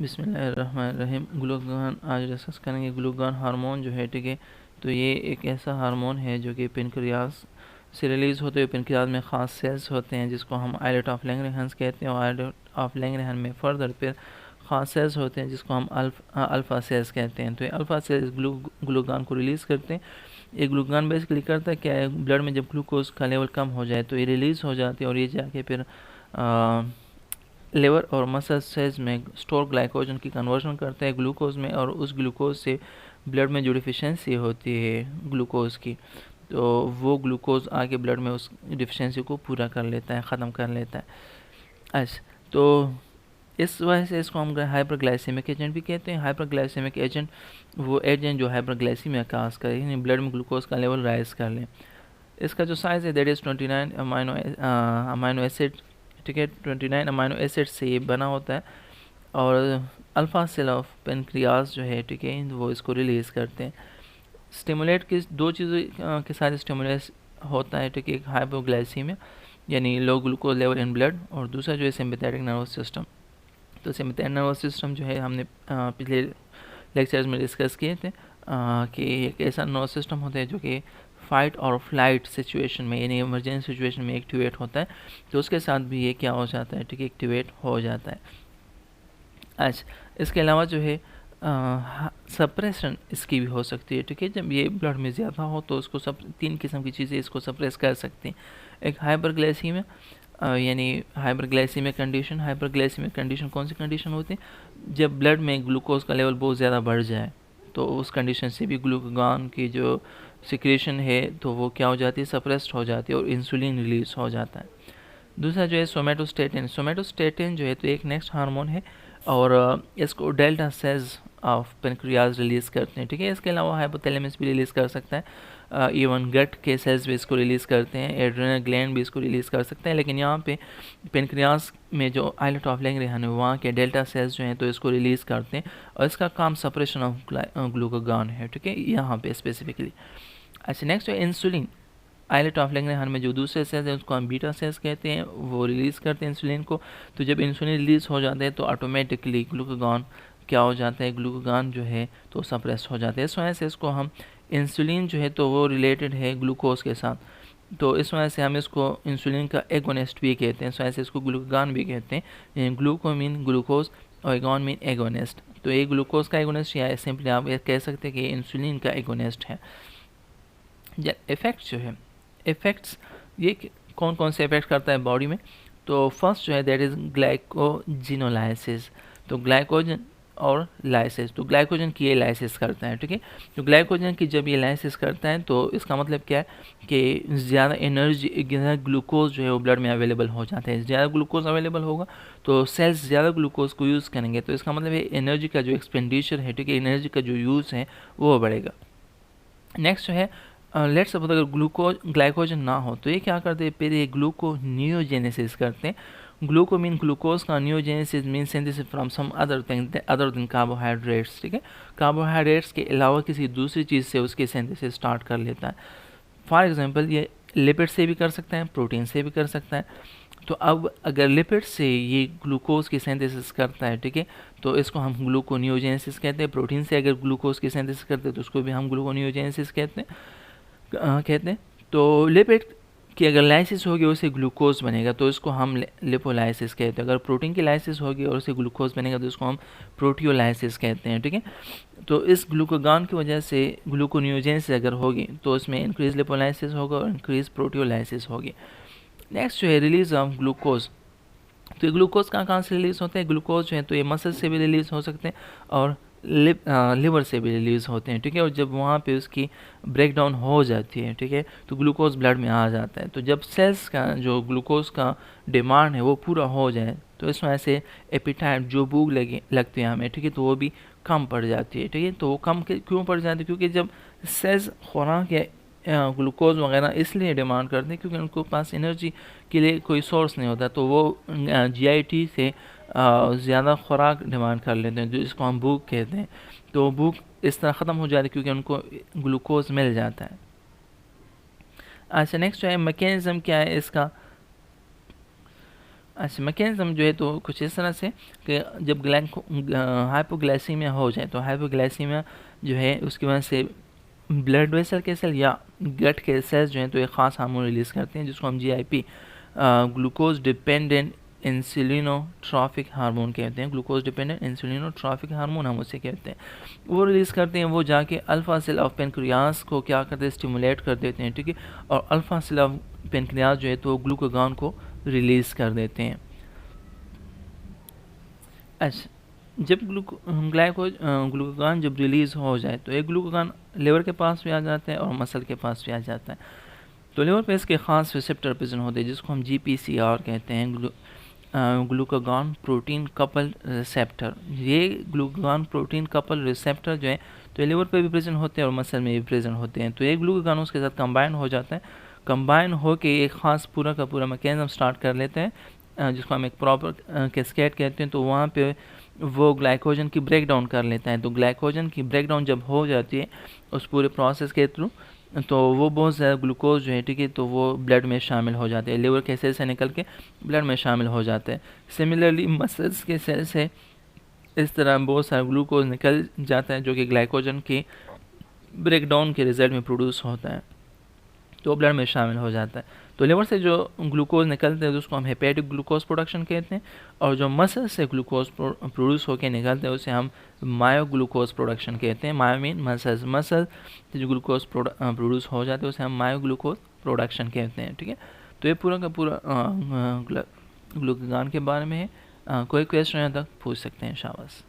बिस्मिल्लाहिर्रहमानिर्रहीम। ग्लूकागॉन आज डिस्कस करेंगे। ग्लूकागॉन हार्मोन जो है, ठीक है, तो ये एक ऐसा हार्मोन है जो कि पेनक्रियास से रिलीज़ होते हुए पेनक्रियास में ख़ास सेल्स होते हैं जिसको हम आइलेट ऑफ लैंगरहैंस कहते हैं, और आइलेट ऑफ लैंगरहैंस में फर्दर फिर ख़ास सेल्स होते हैं जिसको हम अल्फ़ा सेल्स कहते हैं। तो ये अल्फ़ा सेल्स ग्लूकागॉन को रिलीज़ करते हैं। ये ग्लूकागॉन बेसिकली करता है क्या है, ब्लड में जब ग्लूकोज का लेवल कम हो जाए तो ये रिलीज़ हो जाती है और ये जाके फिर लिवर और मसल सेल्स में स्टोर ग्लाइकोजन की कन्वर्जन करते हैं ग्लूकोज में, और उस ग्लूकोज से ब्लड में जो डिफिशिएंसी होती है ग्लूकोज की, तो वो ग्लूकोज आके ब्लड में उस डिफिशिएंसी को पूरा कर लेता है, ख़त्म कर लेता है। अच्छा, तो इस वजह से इसको हम हाइपरग्लाइसेमिक एजेंट भी कहते हैं। हाइपरग्लाइसेमिक एजेंट वो एजेंट जो हाइपरग्लाइसीमिया काज करे, यानी ब्लड में ग्लूकोज का लेवल राइज कर ले। इसका जो साइज़ है दैट इज़ 29 अमाइनो एसिड, ठीक है, 29 अमाइनो एसिड से ये बना होता है। और अल्फ़ा सेल ऑफ पेनक्रियास जो है, ठीक है, वो इसको रिलीज़ करते हैं। स्टिमुलेट की दो चीज़ों के साथ स्टिमुलेट होता है, ठीक है, एक हाइपोग्लाइसीमिया यानी लो ग्लूकोज लेवल इन ब्लड, और दूसरा जो है सिम्पैथेटिक नर्वस सिस्टम। तो सिम्पैथेटिक नर्वस सिस्टम जो है हमने पिछले लेक्चर्स में डिस्कस किए थे कि एक ऐसा नर्वस सिस्टम होता है जो कि फाइट और फ्लाइट सिचुएशन में यानी इमरजेंसी सिचुएशन में एक्टिवेट होता है, तो उसके साथ भी ये क्या हो जाता है, ठीक है, एक्टिवेट हो जाता है। अच्छा, इसके अलावा जो है सप्रेशन इसकी भी हो सकती है, ठीक है, जब ये ब्लड में ज़्यादा हो तो उसको सब 3 किस्म की चीज़ें इसको सप्रेस कर सकती हैं। एक हाइपरग्लाइसीमिया यानी हाइपरग्लाइसीमिक कंडीशन। हाइपरग्लाइसीमिक कंडीशन कौन सी कंडीशन होती है, जब ब्लड में ग्लूकोज का लेवल बहुत ज़्यादा बढ़ जाए, तो उस कंडीशन से भी ग्लूकागॉन की जो सिक्रेशन है तो वो क्या हो जाती है, सप्रेस्ड हो जाती है और इंसुलिन रिलीज हो जाता है। दूसरा जो है सोमेटोस्टेटिन। सोमेटोस्टेटिन जो है तो एक नेक्स्ट हार्मोन है और इसको delta sales of pancreas release करते हैं, ठीक है। इसके अलावा हाइपोथैलेमस भी रिलीज़ कर सकता है, इवन गट के सेल्स भी इसको रिलीज़ करते हैं, एड्रेनल ग्लैंड भी इसको रिलीज़ कर सकते हैं। लेकिन यहाँ पे पेनक्रियाज में जो आइलेट ऑफ लैंगरहैंस है वहाँ के डेल्टा सेल्स जो हैं तो इसको रिलीज़ करते हैं, और इसका काम सप्रेशन ऑफ ग्लूकागॉन है, ठीक है, यहाँ पे स्पेसिफिकली। अच्छा, नेक्स्ट है इंसुलिन। आइलेट ऑफ लैंगरहैंस में जो दूसरे सेल्स हैं उसको हम बीटा सेल्स कहते हैं, वो रिलीज़ करते हैं इंसुलिन को। तो जब इंसुलिन रिलीज़ हो जाता है तो ऑटोमेटिकली ग्लूकागॉन क्या हो जाता है, ग्लूकागॉन जो है तो सप्रेस हो जाता है। इस वजह से इसको हम इंसुलिन जो है तो वो रिलेटेड है ग्लूकोज के साथ, तो इस वजह से हम इसको इंसुलिन का एगोनिस्ट भी कहते हैं। इस वजह से इसको ग्लूकागॉन भी कहते हैं। ग्लूको मीन ग्लूकोज और एगोन मीन एगोनिस्ट। तो ये ग्लूकोज का एगोनिस्ट या सिंपली आप ये कह सकते हैं कि इंसुलिन का एगोनिस्ट है। इफेक्ट्स जो है, इफेक्ट्स ये कौन कौन से इफेक्ट करता है बॉडी में, तो फर्स्ट जो है दैट इज़ ग्लाइकोजिनोलाइसिस। तो ग्लाइकोजन और लाइसिस, तो ग्लाइकोजन की ये लाइसिस करता है, ठीक है। तो ग्लाइकोजन की जब ये लाइसिस करता है तो इसका मतलब क्या है कि ज़्यादा एनर्जी, ज़्यादा ग्लूकोज जो है वो ब्लड में अवेलेबल हो जाता है। ज़्यादा ग्लूकोज अवेलेबल होगा तो सेल्स ज़्यादा ग्लूकोज को यूज़ करेंगे, तो इसका मतलब है एनर्जी का जो एक्सपेंडिचर है, ठीक है, एनर्जी का जो यूज़ है वो बढ़ेगा। नेक्स्ट जो है लेट्स सपोज अगर ग्लाइकोजन ना हो तो ये क्या करते हैं, फिर ये ग्लूकोनियोजेनेसिस करते हैं। ग्लूको मीन ग्लूकोज का, neogenesis mean synthesis from some other thing other than carbohydrates, ठीक है। कार्बोहाइड्रेट्स के अलावा किसी दूसरी चीज़ से उसकी सिंथेसिस स्टार्ट कर लेता है। फॉर एग्जांपल ये लिपिड से भी कर सकता है, प्रोटीन से भी कर सकता है। तो अब अगर लिपिड से ये ग्लूकोज की सिंथेसिस करता है, ठीक है, तो इसको हम ग्लूकोनियोजेनेसिस कहते हैं। प्रोटीन से अगर ग्लूकोज की सिंथेसिस करते हैं तो उसको भी हम ग्लूकोनियोजेनेसिस कहते हैं। तो लिपिड की अगर लाइसिस होगी और उसे ग्लूकोज बनेगा तो इसको हम लिपोलाइसिस कहते हैं। अगर प्रोटीन की लाइसिस होगी और उसे ग्लूकोज बनेगा तो इसको हम प्रोटियोलाइसिस कहते हैं, ठीक है। तो इस ग्लूकागॉन की वजह से ग्लूकोनियोजेनेसिस अगर होगी तो उसमें इंक्रीज लिपोलाइसिस होगा और इंक्रीज प्रोटियोलाइसिस होगी। नेक्स्ट जो है रिलीज ऑफ ग्लूकोज। तो ये ग्लूकोज कहाँ से रिलीज़ होते हैं, ग्लूकोज जो है तो ये मसल से भी रिलीज़ हो सकते हैं और लिवर से भी रिलीज़ होते हैं, ठीक है। और जब वहाँ पे उसकी ब्रेक डाउन हो जाती है, ठीक है, तो ग्लूकोज ब्लड में आ जाता है। तो जब सेल्स का जो ग्लूकोज का डिमांड है वो पूरा हो जाए तो इस वजह से एपिटाइट जो भूख लगती है हमें, ठीक है, तो वो भी कम पड़ जाती है, ठीक है। तो वो कम क्यों पड़ जाती है, क्योंकि जब सेल्स खुराक या ग्लूकोज वगैरह इसलिए डिमांड करते हैं क्योंकि उनको पास एनर्जी के लिए कोई सोर्स नहीं होता, तो वो जीआईटी से ज़्यादा खुराक डिमांड कर लेते हैं, जो इसको हम भूख कहते हैं। तो भूख इस तरह ख़त्म हो जाती है क्योंकि उनको ग्लूकोज मिल जाता है। अच्छा, नेक्स्ट जो है मैकेनिज़्म क्या है इसका। अच्छा, मैकेनिज्म जो है तो कुछ इस तरह से कि जब हाइपोग्लाइसीमिया हो जाए, तो हाइपोग्लाइसीमिया जो है उसकी वजह से ब्लड वेसल के सेल या गट के सेल्स जो हैं तो एक ख़ास हार्मोन रिलीज़ करते हैं जिसको हम GIP ग्लूकोज डिपेंडेंट इंसुलिनोट्रॉफिक हार्मोन कहते हैं। ग्लूकोज डिपेंडेंट इंसुलिनोट्रॉफिक हार्मोन हम उसे कहते हैं। वो रिलीज़ करते हैं, वो जाके अल्फ़ा सेल ऑफ पेनक्रियास को क्या करते हैं, स्टिमुलेट कर देते हैं, ठीक है। और अल्फ़ा सेल ऑफ पेनक्रियास जो है तो ग्लूकागॉन को रिलीज़ कर देते हैं। अच्छा, जब ग्लूकागॉन जब रिलीज़ हो जाए तो एक ग्लूकागॉन लिवर के पास भी आ जाता है और मसल के पास भी आ जाता है। तो लिवर पे इसके ख़ास रिसेप्टर प्रेजेंट होते हैं जिसको हम GPCR कहते हैं, ग्लूकागॉन प्रोटीन कपल रिसेप्टर। ये ग्लूकागॉन प्रोटीन कपल रिसेप्टर जो है तो लिवर पे भी प्रेजेंट होते हैं और मसल में भी प्रेजेंट होते हैं। तो एक ग्लूकागॉन उसके साथ कंबाइन हो जाता है, कंबाइन हो के एक ख़ास पूरा का पूरा मैकेनिज्म स्टार्ट कर लेते हैं जिसको हम एक प्रॉपर कैस्केड कहते हैं। तो वहाँ पे वो ग्लाइकोजन की ब्रेक डाउन कर लेता है। तो ग्लाइकोजन की ब्रेक डाउन जब हो जाती है उस पूरे प्रोसेस के थ्रू, तो वो बहुत ज़्यादा ग्लूकोज जो है, ठीक है, तो वो ब्लड में शामिल हो जाते हैं, लिवर के सेल से निकल के ब्लड में शामिल हो जाते हैं। सिमिलरली मसल्स के सेल से इस तरह बहुत सारा ग्लूकोज निकल जाता है जो कि ग्लाइकोजन की ब्रेक डाउन के रिजल्ट में प्रोड्यूस होता है, तो ब्लड में शामिल हो जाता है। तो लिवर से जो ग्लूकोज निकलते हैं उसको हम हेपेटिक ग्लूकोज प्रोडक्शन कहते हैं, और जो मसल से ग्लूकोज प्रोड्यूस होकर निकलते हैं उसे हम मायोग्लूकोज प्रोडक्शन कहते हैं। मायो मीन मसल, मसल से जो ग्लूकोज प्रोड्यूस हो जाते हैं उसे हम मायोग्लूकोज प्रोडक्शन कहते हैं, ठीक है। तो ये पूरा का पूरा ग्लूकागॉन के बारे में है। कोई क्वेश्चन यहाँ तक पूछ सकते हैं, शाबाश।